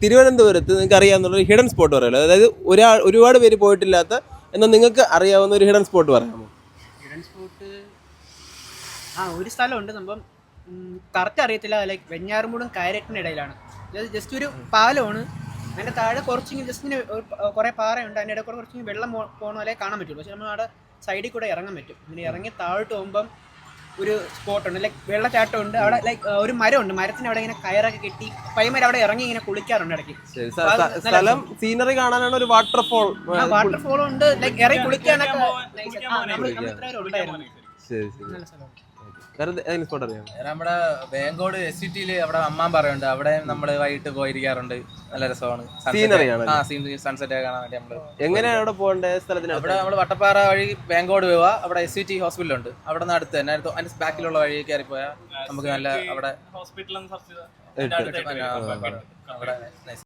തിരുവനന്തപുരത്ത് നിങ്ങൾക്ക് അറിയാവുന്ന ഒരു ഹിഡൻ സ്പോട്ട് പറയാമല്ലോ, അതായത് ഒരുപാട് പേര് പോയിട്ടില്ലാത്ത എന്നാൽ നിങ്ങൾക്ക് അറിയാവുന്ന ഒരു ഹിഡൻ സ്പോട്ട് പറയാമോ? ഹിഡൻ സ്പോട്ട് ഒരു സ്ഥലമുണ്ട്, സംഭവം കറക്റ്റ് അറിയത്തില്ല. ലൈക്ക് വെഞ്ഞാറമൂടും കായരട്ടിനും ഇടയിലാണ്. ജസ്റ്റ് ഒരു പാലമാണ്, അതിൻ്റെ താഴെ കുറച്ചിങ്ങനെ ജസ്റ്റ് കുറേ പാറയുണ്ട്, അതിൻ്റെ ഇടയിൽ കുറച്ചിങ്ങനെ വെള്ളം പോകണ പോലെ കാണാൻ പറ്റും. പക്ഷെ നമ്മൾ അവിടെ സൈഡിൽ കൂടെ ഇറങ്ങാൻ പറ്റും. പിന്നെ ഇറങ്ങി താഴോട്ട് പോകുമ്പം ഒരു സ്പോട്ടുണ്ട്, ലൈക്ക് വെള്ളച്ചാട്ടമുണ്ട്. അവിടെ ലൈക്ക് ഒരു മരമുണ്ട്, മരത്തിന് അവിടെ ഇങ്ങനെ കയറൊക്കെ കെട്ടി പയ്യന്മാർ അവിടെ ഇറങ്ങി ഇങ്ങനെ കുളിക്കാറുണ്ട് ഇടയ്ക്ക്. സ്ഥലം സീനറി കാണാനാണ്. ഒരു വാട്ടർഫോൾ ഉണ്ട്, ലൈക്ക് ഇറങ്ങി കുളിക്കാനൊക്കെ ഉണ്ടായിരുന്നു. നല്ല സ്ഥലമാണ്. നമ്മുടെ വേങ്കോട് SCTയില് അവിടെ അമ്മാമ്പറയുണ്ട്, അവിടെ നമ്മള് വൈകിട്ട് പോയിരിക്കാറുണ്ട്. നല്ല രസമാണ്. സൺസെറ്റ് കാണാൻ വേണ്ടി നമ്മള്. എങ്ങനെയാണ് അവിടെ പോകേണ്ട സ്ഥലത്തിന്? അവിടെ നമ്മള് വട്ടപ്പാറ വഴി വേങ്കോട് പോവുക, അവിടെ SCT ഹോസ്പിറ്റലുണ്ട്, അവിടെ നിന്ന് അടുത്ത് തന്നെ അതിന്റെ ബാക്കിലുള്ള വഴി കയറി പോയാൽ നമുക്ക് നല്ല അവിടെ ഹോസ്പിറ്റലും